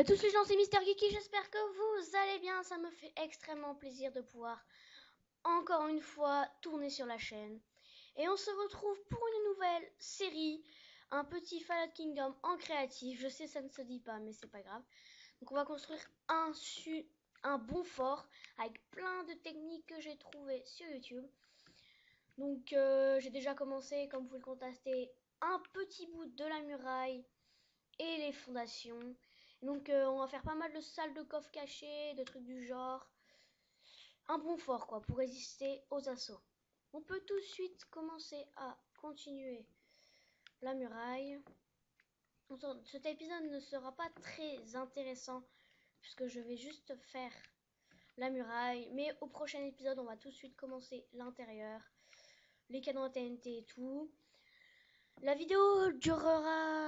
tous les gens, c'est Mister Geeky, j'espère que vous allez bien, ça me fait extrêmement plaisir de pouvoir encore une fois tourner sur la chaîne. Et on se retrouve pour une nouvelle série, un petit Fallout Kingdom en créatif, je sais ça ne se dit pas mais c'est pas grave. Donc on va construire un bon fort avec plein de techniques que j'ai trouvées sur YouTube. Donc j'ai déjà commencé, comme vous le constatez, un petit bout de la muraille et les fondations. Donc on va faire pas mal de salles de coffres cachées, de trucs du genre. Un bon fort quoi, pour résister aux assauts. On peut tout de suite commencer à continuer la muraille. Cet épisode ne sera pas très intéressant puisque je vais juste faire la muraille. Mais au prochain épisode, on va tout de suite commencer l'intérieur, les canons à TNT et tout. La vidéo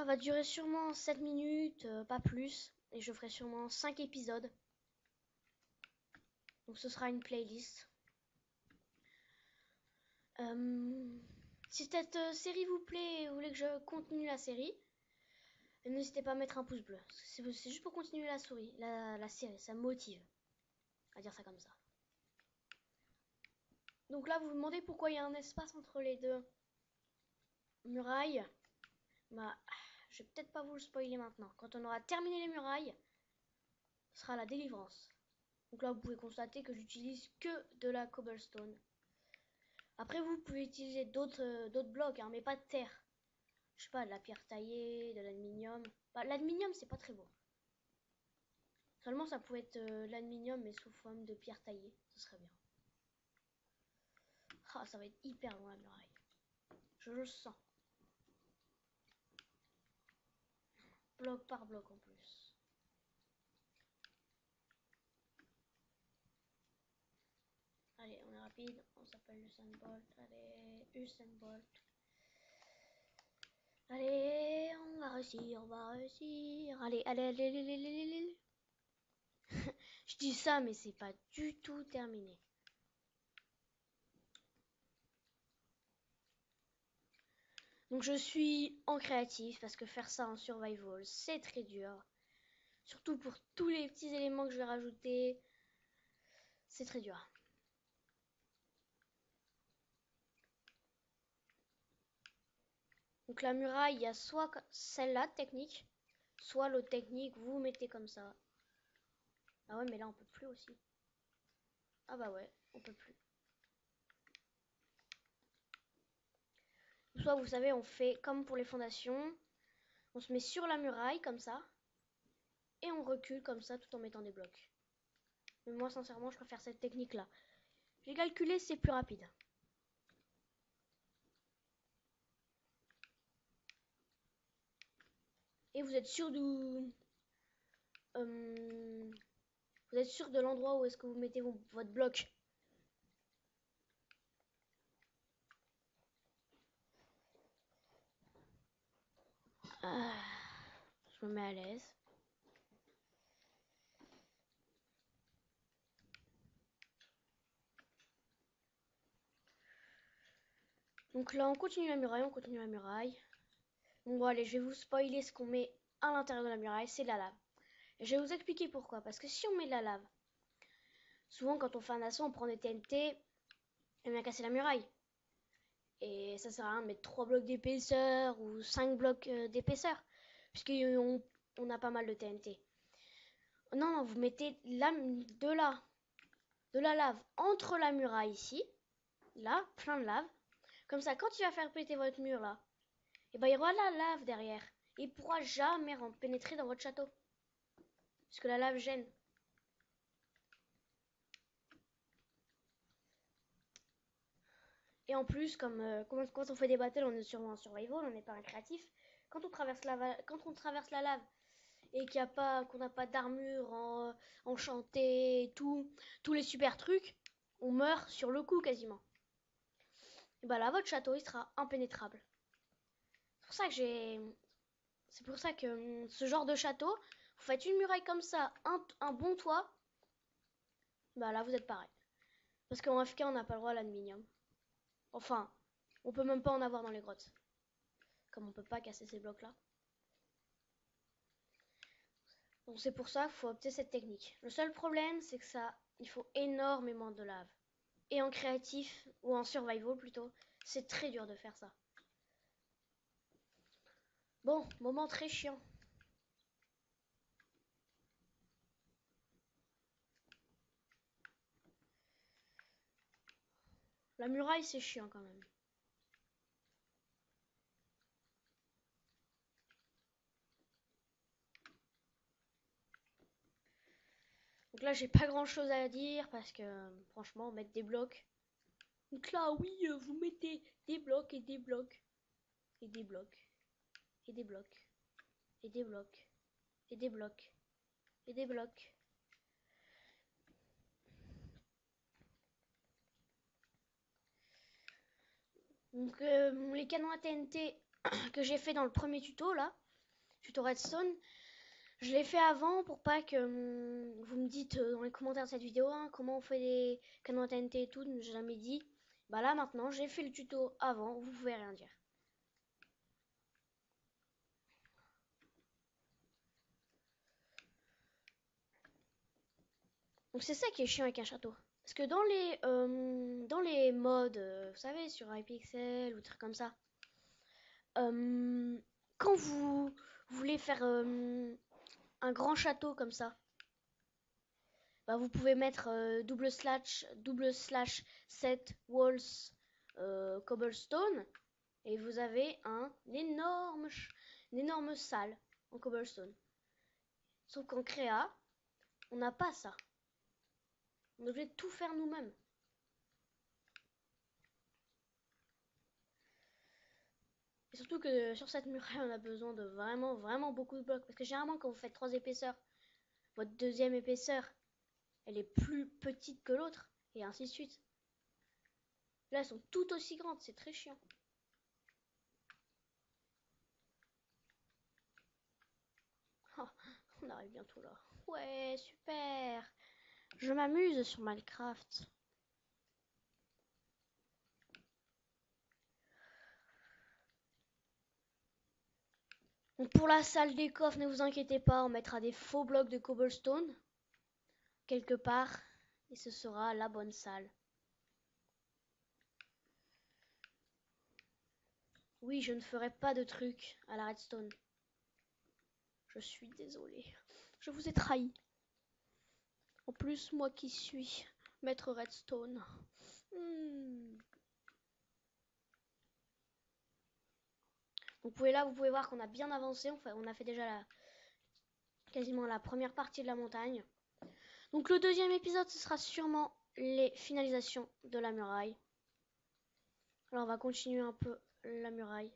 va durer sûrement 7 minutes, pas plus. Et je ferai sûrement 5 épisodes. Donc ce sera une playlist. Si cette série vous plaît et vous voulez que je continue la série, n'hésitez pas à mettre un pouce bleu. C'est juste pour continuer la série, ça me motive. À dire ça comme ça. Donc là, vous vous demandez pourquoi il y a un espace entre les deux murailles. Bah, je vais peut-être pas vous le spoiler maintenant. Quand on aura terminé les murailles, ce sera la délivrance. Donc là, vous pouvez constater que j'utilise que de la cobblestone. Après, vous pouvez utiliser d'autres blocs, hein, mais pas de terre. Je sais pas, de la pierre taillée, de l'aluminium. Bah, l'aluminium, c'est pas très beau. Seulement, ça pouvait être l'aluminium, mais sous forme de pierre taillée. Ce serait bien. Ah, ça va être hyper long la muraille. Je le sens. Bloc par bloc en plus. Allez, on est rapide. On s'appelle Usain Bolt. Allez, Usain Bolt. Allez, on va réussir, on va réussir. Allez, allez, allez, allez, allez, allez, allez. Je dis ça, mais c'est pas du tout terminé. Donc je suis en créatif parce que faire ça en survival, c'est très dur. Surtout pour tous les petits éléments que je vais rajouter, c'est très dur. Donc la muraille, il y a soit celle-là technique, soit l'autre technique, vous mettez comme ça. Ah ouais, mais là on peut plus aussi. Ah bah ouais, on peut plus. Soit vous savez, on fait comme pour les fondations, on se met sur la muraille comme ça, et on recule comme ça tout en mettant des blocs. Mais moi sincèrement, je préfère cette technique-là. J'ai calculé, c'est plus rapide. Et vous êtes sûr vous êtes sûr de l'endroit où est-ce que vous mettez votre bloc. Ah, je me mets à l'aise. Donc là, on continue la muraille, on continue la muraille. Bon, allez, je vais vous spoiler ce qu'on met à l'intérieur de la muraille, c'est de la lave. Et je vais vous expliquer pourquoi. Parce que si on met de la lave, souvent quand on fait un assaut, on prend des TNT et on vient casser la muraille. Et ça sert à rien de mettre 3 blocs d'épaisseur ou 5 blocs d'épaisseur. Puisqu'on a pas mal de TNT. Non, non, vous mettez de la lave entre la muraille ici. Là, plein de lave. Comme ça, quand il va faire péter votre mur là, et ben il y aura la lave derrière. Et il pourra jamais pénétrer dans votre château. Puisque la lave gêne. Et en plus, comme quand on fait des battles, on est sûrement en survival, on n'est pas un créatif. Quand on traverse la lave et qu'on n'a pas d'armure enchantée et tous les super trucs, on meurt sur le coup quasiment. Et bah là, votre château, il sera impénétrable. C'est pour ça que ce genre de château, vous faites une muraille comme ça, un bon toit, bah là, vous êtes pareil. Parce qu'en FK, on n'a pas le droit à l'aluminium. Enfin, on peut même pas en avoir dans les grottes. Comme on peut pas casser ces blocs là. Donc c'est pour ça qu'il faut opter cette technique. Le seul problème, c'est que il faut énormément de lave. Et en créatif, ou en survival plutôt, c'est très dur de faire ça. Bon, moment très chiant. La muraille, c'est chiant quand même. Donc là, j'ai pas grand chose à dire parce que franchement, mettre des blocs. Donc là, oui, vous mettez des blocs et des blocs. Et des blocs. Et des blocs. Et des blocs. Et des blocs. Et des blocs. Donc les canons à TNT que j'ai fait dans le premier tuto là, tuto Redstone, je l'ai fait avant pour pas que vous me dites dans les commentaires de cette vidéo hein, comment on fait des canons à TNT et tout, j'ai jamais dit. Bah là maintenant j'ai fait le tuto avant, vous pouvez rien dire. Donc c'est ça qui est chiant avec un château. Parce que dans les modes, vous savez, sur Hypixel ou trucs comme ça, quand vous voulez faire un grand château comme ça, bah, vous pouvez mettre double slash set walls cobblestone et vous avez une énorme salle en cobblestone. Sauf qu'en créa, on n'a pas ça. On est obligé de tout faire nous-mêmes. Et surtout que sur cette muraille, on a besoin de vraiment beaucoup de blocs. Parce que généralement, quand vous faites 3 épaisseurs, votre deuxième épaisseur, elle est plus petite que l'autre. Et ainsi de suite. Là, elles sont toutes aussi grandes. C'est très chiant. Oh, on arrive bientôt là. Ouais, super. Je m'amuse sur Minecraft. Donc pour la salle des coffres, ne vous inquiétez pas, on mettra des faux blocs de cobblestone quelque part et ce sera la bonne salle. Oui, je ne ferai pas de trucs à la redstone. Je suis désolée. Je vous ai trahi. En plus, moi qui suis maître redstone. Donc vous pouvez voir qu'on a bien avancé. On a fait déjà quasiment la première partie de la montagne. Donc le deuxième épisode, ce sera sûrement les finalisations de la muraille. Alors on va continuer un peu la muraille.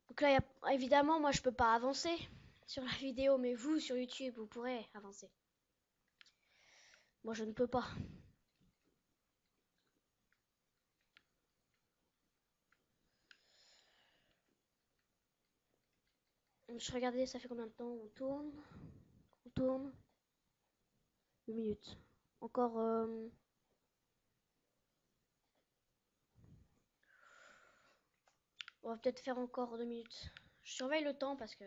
Donc là, évidemment, moi je peux pas avancer sur la vidéo, mais vous sur YouTube, vous pourrez avancer. Moi je ne peux pas. Je regardais, ça fait combien de temps? On tourne. On tourne. 2 minutes. Encore. On va peut-être faire encore 2 minutes. Je surveille le temps parce que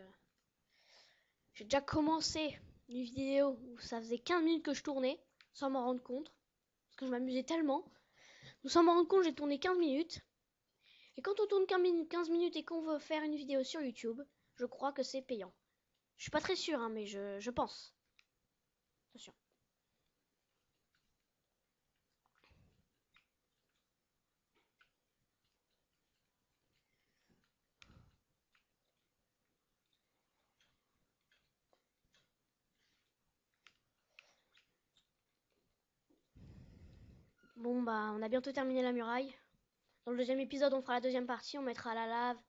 j'ai déjà commencé une vidéo où ça faisait 15 minutes que je tournais sans m'en rendre compte. Parce que je m'amusais tellement. Donc sans m'en rendre compte, j'ai tourné 15 minutes. Et quand on tourne 15 minutes et qu'on veut faire une vidéo sur YouTube, je crois que c'est payant. Je suis pas très sûre, hein, mais je pense. Attention. Bon bah on a bientôt terminé la muraille. Dans le deuxième épisode on fera la deuxième partie, on mettra la lave,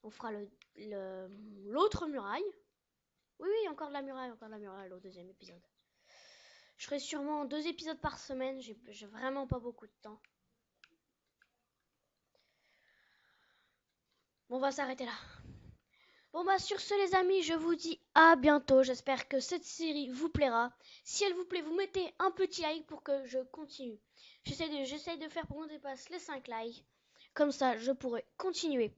on fera l'autre muraille. Oui oui encore de la muraille au deuxième épisode. Je ferai sûrement 2 épisodes par semaine, j'ai vraiment pas beaucoup de temps. Bon, on va s'arrêter là. Bon bah sur ce les amis, je vous dis à bientôt. J'espère que cette série vous plaira. Si elle vous plaît, vous mettez un petit like pour que je continue. J'essaie de faire pour qu'on dépasse les 5 likes. Comme ça, je pourrai continuer.